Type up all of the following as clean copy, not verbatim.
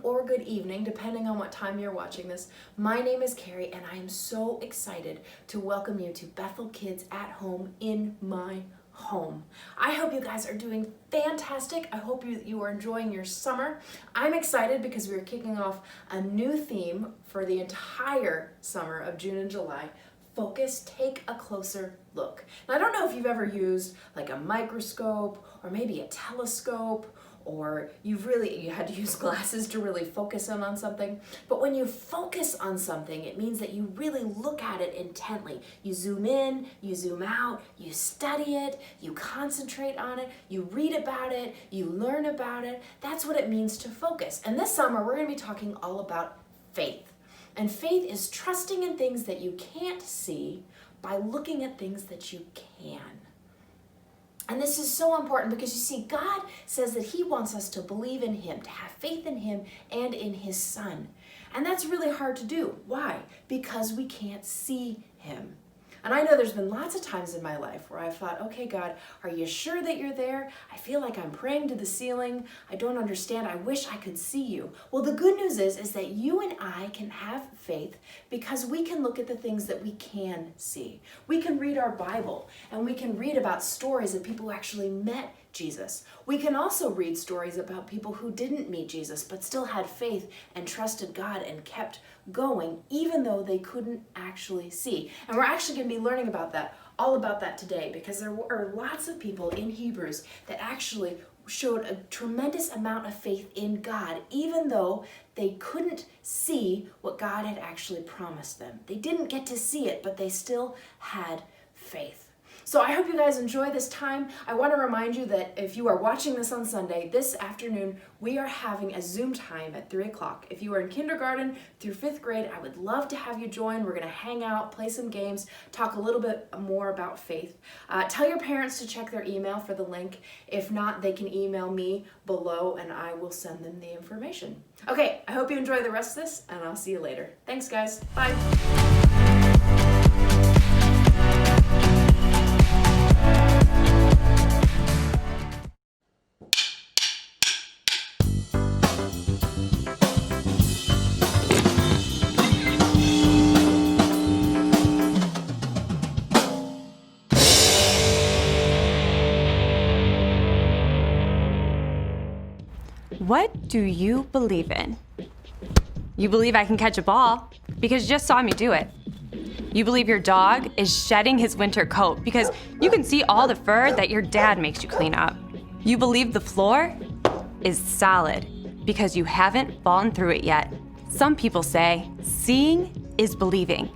or good evening, depending on what time you're watching this. My name is Carrie, and I am so excited to welcome you to Bethel Kids at Home in my home. I hope you guys are doing fantastic. I hope you are enjoying your summer. I'm excited because we're kicking off a new theme for the entire summer of June and July. Focus, take a closer look. Now, I don't know if you've ever used like a microscope or maybe a telescope, or you had to use glasses to really focus in on something. But when you focus on something, it means that you really look at it intently. You zoom in, you zoom out, you study it, you concentrate on it, you read about it, you learn about it. That's what it means to focus. And this summer, we're going to be talking all about faith. And faith is trusting in things that you can't see by looking at things that you can. And this is so important because you see, God says that He wants us to believe in Him, to have faith in Him and in His Son. And that's really hard to do. Why? Because we can't see Him. And I know there's been lots of times in my life where I've thought, okay, God, are you sure that you're there? I feel like I'm praying to the ceiling. I don't understand. I wish I could see you. Well, the good news is that you and I can have faith because we can look at the things that we can see. We can read our Bible and we can read about stories of people who actually met Jesus. We can also read stories about people who didn't meet Jesus but still had faith and trusted God and kept going even though they couldn't actually see. And we're actually going to be learning about that, all about that today, because there are lots of people in Hebrews that actually showed a tremendous amount of faith in God even though they couldn't see what God had actually promised them. They didn't get to see it, but they still had faith. So I hope you guys enjoy this time. I want to remind you that if you are watching this on Sunday, this afternoon, we are having a Zoom time at 3 o'clock. If you are in kindergarten through 5th grade, I would love to have you join. We're going to hang out, play some games, talk a little bit more about faith. Tell your parents to check their email for the link. If not, they can email me below and I will send them the information. Okay, I hope you enjoy the rest of this and I'll see you later. Thanks, guys. Bye. What do you believe in? You believe I can catch a ball because you just saw me do it. You believe your dog is shedding his winter coat because you can see all the fur that your dad makes you clean up. You believe the floor is solid because you haven't fallen through it yet. Some people say seeing is believing,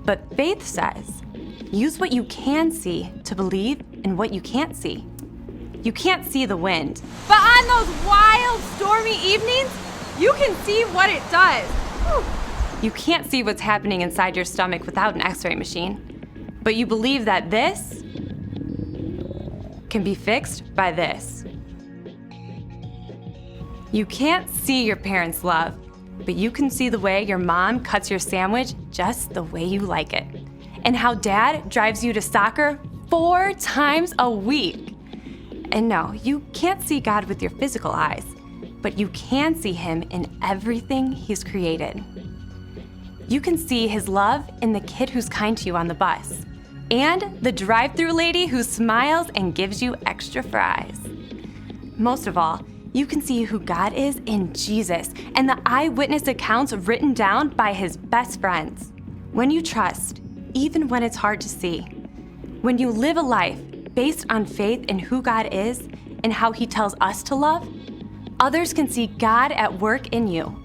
but faith says use what you can see to believe in what you can't see. You can't see the wind, but on those wild, stormy evenings, you can see what it does. Whew. You can't see what's happening inside your stomach without an x-ray machine, but you believe that this can be fixed by this. You can't see your parents' love, but you can see the way your mom cuts your sandwich just the way you like it, and how dad drives you to soccer 4 times a week. And no, you can't see God with your physical eyes, but you can see Him in everything He's created. You can see His love in the kid who's kind to you on the bus, and the drive-thru lady who smiles and gives you extra fries. Most of all, you can see who God is in Jesus and the eyewitness accounts written down by His best friends. When you trust, even when it's hard to see, when you live a life based on faith in who God is and how He tells us to love, others can see God at work in you.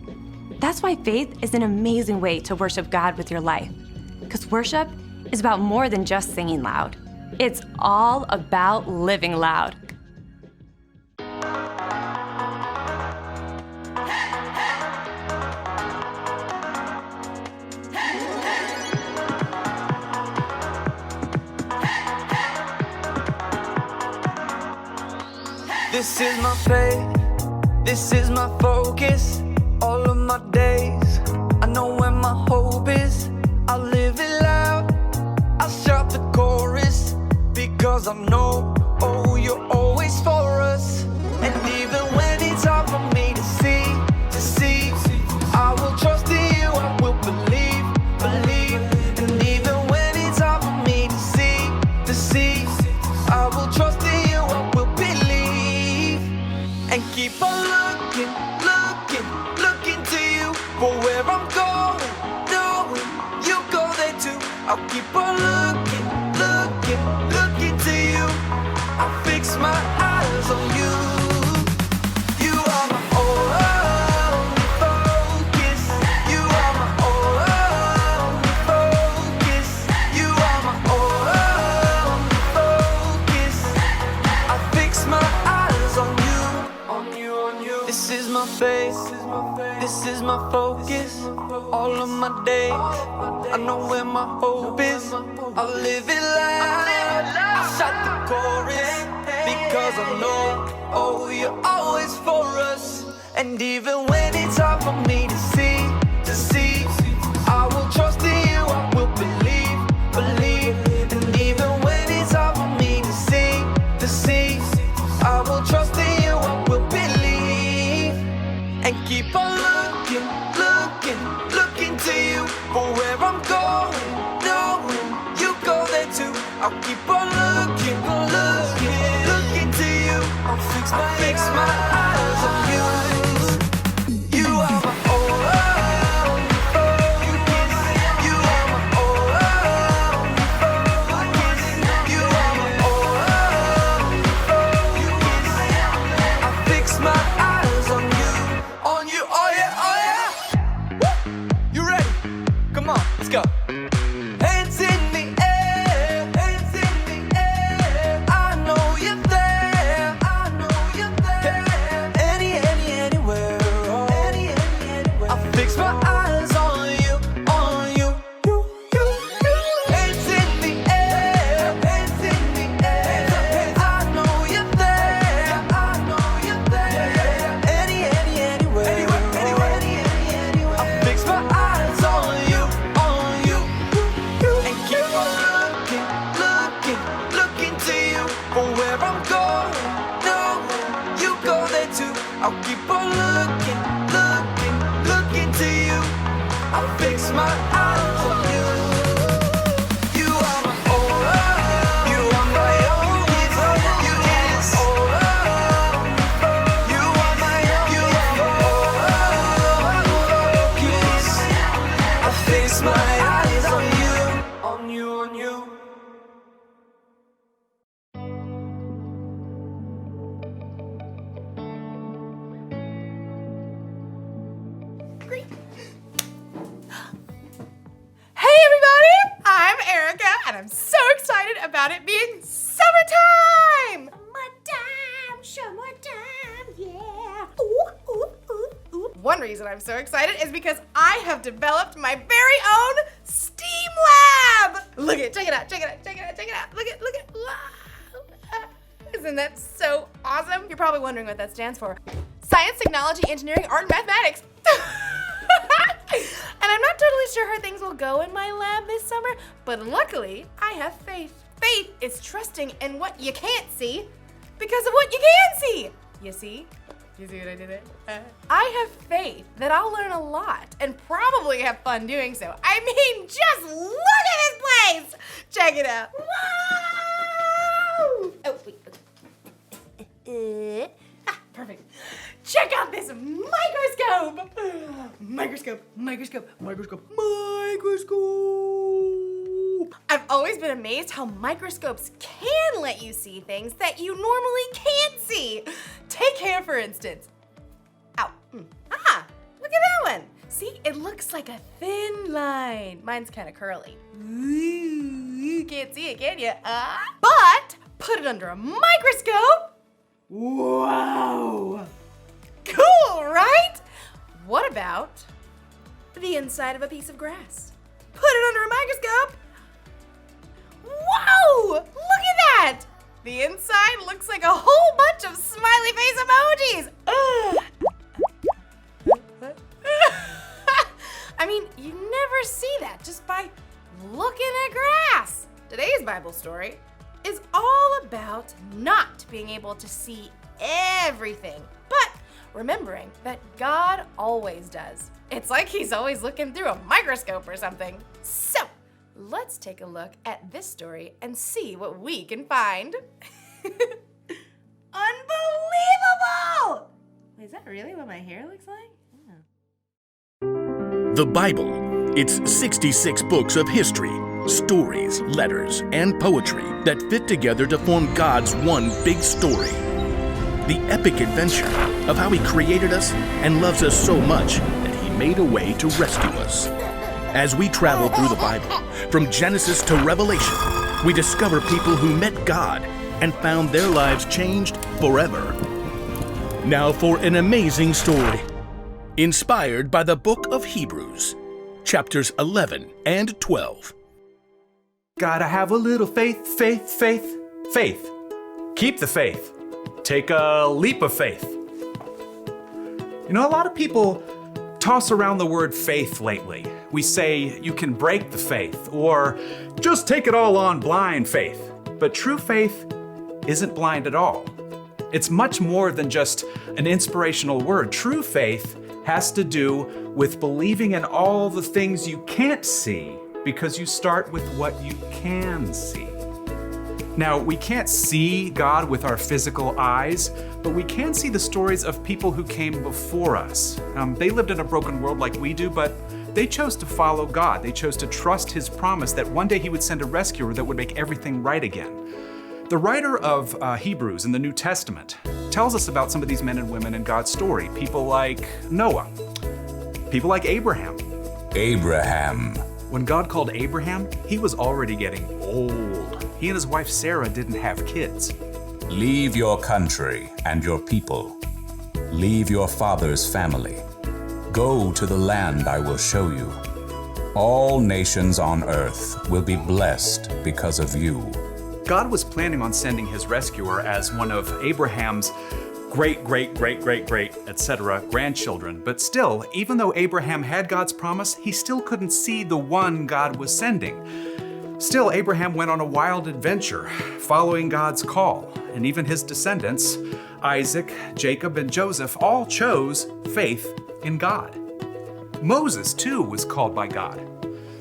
That's why faith is an amazing way to worship God with your life. Because worship is about more than just singing loud. It's all about living loud. This is my faith, this is my focus, all of my days. I know where my hope is, I'll live it loud, I'll shout the chorus, because I know, oh, you're always for us. And even when it's hard for me to see This is my focus, all of my days. I know where my hope is, I'll live it loud. I shout the chorus, because I know, oh, you're always for us. And even when it's hard for me to see, I will trust in you, I will believe. And even when it's hard for me to see, I will trust in you, I will believe. And keep on looking to you for where I'm going, knowing you go there too. I'll keep on looking to you. I'll fix my eyes on you. You are my all. You are my all. You are my all. I fix my eyes on you, oh yeah, oh yeah. Woo! You ready? Come on, let's go. Hands in the air, hands in the air. I know you're there, anywhere, oh. I fix my eyes on you. Hands in the air, hands in the air. I know you're there, anywhere, I fix my eyes on you. And keep on looking to you for where I'm going. No, you go there too. I'll keep on looking to you. I'll fix my eyes on you. You are my all. You are my only. You is all. You are my all. Yes. I fix my eyes on you. Hey everybody, I'm Erica and I'm so excited about it being summertime! Summertime, yeah. One reason I'm so excited is because I have developed my very own STEAM lab! Look at it, check it out. Look at wow. Isn't that so awesome? You're probably wondering what that stands for. Science, technology, engineering, art, and mathematics. And I'm not totally sure how things will go in my lab this summer, but luckily I have faith. Faith is trusting in what you can't see because of what you can see. You see? You see what I did there? I have faith that I'll learn a lot and probably have fun doing so. I mean, just look at this place! Check it out. Wow! Oh, wait. Perfect. Check out this microscope! Microscope. I've always been amazed how microscopes can let you see things that you normally can't see. Take hair, for instance. Ow. Ah, look at that one. See, it looks like a thin line. Mine's kind of curly. Ooh, you can't see it, can you? But put it under a microscope. Wow. Cool, right? What about the inside of a piece of grass? Put it under a microscope. Whoa! Look at that! The inside looks like a whole bunch of smiley face emojis. I mean, you never see that just by looking at grass. Today's Bible story is all about not being able to see everything, but remembering that God always does. It's like He's always looking through a microscope or something. So, let's take a look at this story and see what we can find. Unbelievable! Is that really what my hair looks like? Yeah. The Bible. It's 66 books of history, stories, letters, and poetry that fit together to form God's one big story. The epic adventure of how He created us and loves us so much that He made a way to rescue us. As we travel through the Bible, from Genesis to Revelation, we discover people who met God and found their lives changed forever. Now for an amazing story. inspired by the book of Hebrews, chapters 11 and 12. Gotta have a little faith, faith, faith, faith. Keep the faith. Take a leap of faith. You know, a lot of people toss around the word faith lately. We say you can break the faith, or just take it all on blind faith. But true faith isn't blind at all. It's much more than just an inspirational word. True faith has to do with believing in all the things you can't see, because you start with what you can see. Now, we can't see God with our physical eyes, but we can see the stories of people who came before us. They lived in a broken world like we do, but they chose to follow God. They chose to trust His promise that one day He would send a rescuer that would make everything right again. The writer of Hebrews in the New Testament tells us about some of these men and women in God's story. People like Noah, people like Abraham. Abraham. When God called Abraham, he was already getting old. He and his wife Sarah didn't have kids. Leave your country and your people. Leave your father's family. Go to the land I will show you. All nations on earth will be blessed because of you. God was planning on sending his rescuer as one of Abraham's great, etc. grandchildren. But still, even though Abraham had God's promise, he still couldn't see the one God was sending. Still, Abraham went on a wild adventure, following God's call. And even his descendants, Isaac, Jacob, and Joseph, all chose faith in God. Moses, too, was called by God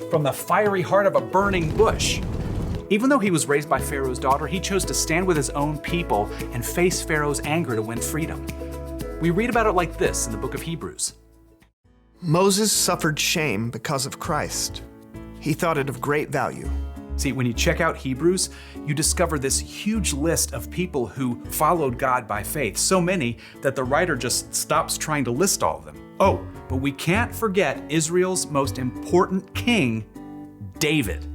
from the fiery heart of a burning bush. Even though he was raised by Pharaoh's daughter, he chose to stand with his own people and face Pharaoh's anger to win freedom. We read about it like this in the book of Hebrews. Moses suffered shame because of Christ. He thought it of great value. See, when you check out Hebrews, you discover this huge list of people who followed God by faith, so many that the writer just stops trying to list all of them. Oh, but we can't forget Israel's most important king, David.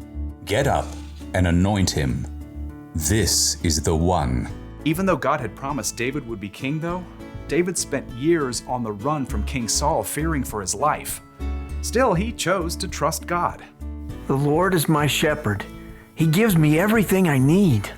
Get up and anoint him. This is the one. Even though God had promised David would be king, though, David spent years on the run from King Saul, fearing for his life. Still, he chose to trust God. The Lord is my shepherd. He gives me everything I need.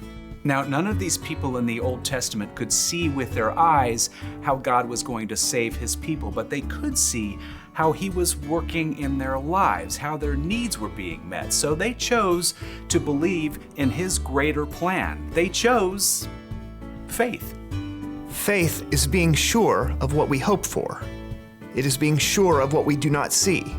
Now, none of these people in the Old Testament could see with their eyes how God was going to save his people, but they could see how he was working in their lives, how their needs were being met. So they chose to believe in his greater plan. They chose faith. Faith is being sure of what we hope for. It is being sure of what we do not see.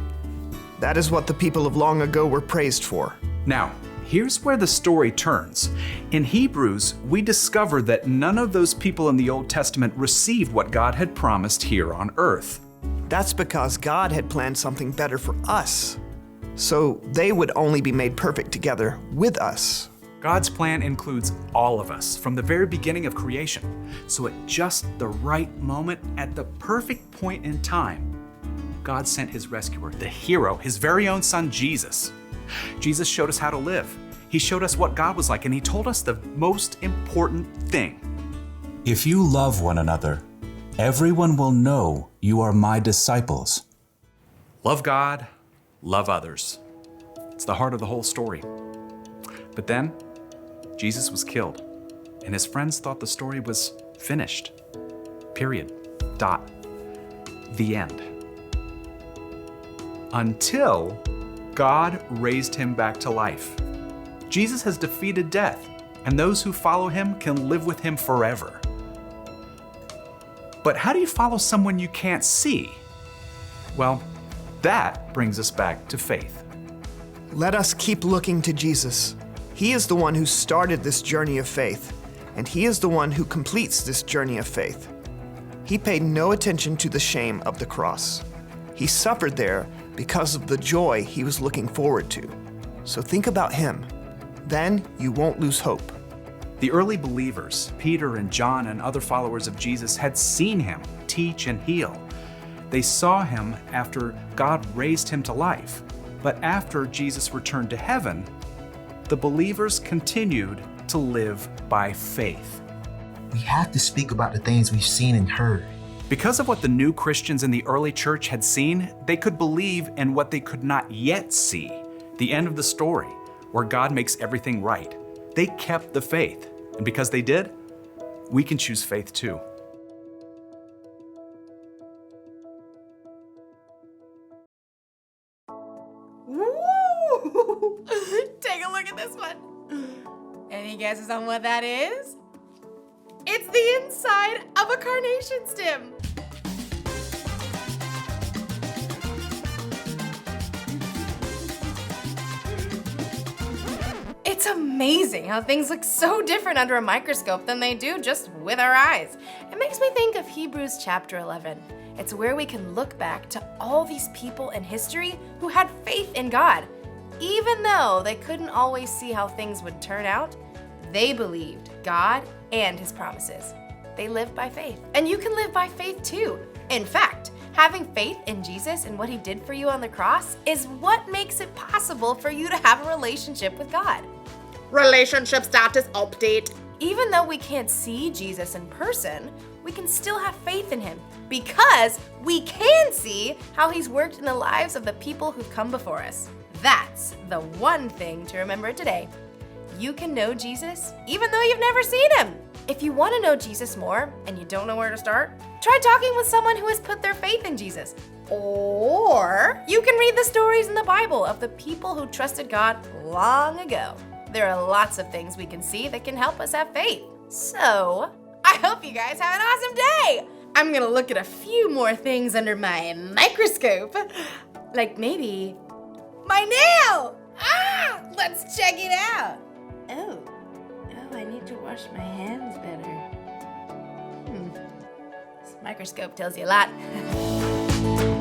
That is what the people of long ago were praised for. Now, here's where the story turns. In Hebrews, we discover that none of those people in the Old Testament received what God had promised here on earth. That's because God had planned something better for us, so they would only be made perfect together with us. God's plan includes all of us from the very beginning of creation. So at just the right moment, at the perfect point in time, God sent his rescuer, the hero, his very own son, Jesus. Jesus showed us how to live. He showed us what God was like, and he told us the most important thing. If you love one another, everyone will know you are my disciples. Love God, love others. It's the heart of the whole story. But then, Jesus was killed, and his friends thought the story was finished. Period. Dot. The end. Until God raised him back to life. Jesus has defeated death, and those who follow him can live with him forever. But how do you follow someone you can't see? Well, that brings us back to faith. Let us keep looking to Jesus. He is the one who started this journey of faith, and he is the one who completes this journey of faith. He paid no attention to the shame of the cross. He suffered there because of the joy he was looking forward to. So think about him. Then you won't lose hope. The early believers, Peter and John and other followers of Jesus, had seen him teach and heal. They saw him after God raised him to life. But after Jesus returned to heaven, the believers continued to live by faith. We have to speak about the things we've seen and heard. Because of what the new Christians in the early church had seen, they could believe in what they could not yet see, the end of the story, where God makes everything right. They kept the faith, and because they did, we can choose faith too. Woo! Take a look at this one. Any guesses on what that is? It's the inside of a carnation stem. It's amazing how things look so different under a microscope than they do just with our eyes. It makes me think of Hebrews chapter 11. It's where we can look back to all these people in history who had faith in God. Even though they couldn't always see how things would turn out, they believed God and His promises. They lived by faith. And you can live by faith too. In fact, having faith in Jesus and what He did for you on the cross is what makes it possible for you to have a relationship with God. Relationship status update. Even though we can't see Jesus in person, we can still have faith in Him because we can see how He's worked in the lives of the people who've come before us. That's the one thing to remember today. You can know Jesus even though you've never seen Him. If you want to know Jesus more and you don't know where to start, try talking with someone who has put their faith in Jesus. Or you can read the stories in the Bible of the people who trusted God long ago. There are lots of things we can see that can help us have faith. So, I hope you guys have an awesome day! I'm gonna look at a few more things under my microscope. Like maybe my nail! Ah! Let's check it out! Oh, I need to wash my hands better. This microscope tells you a lot.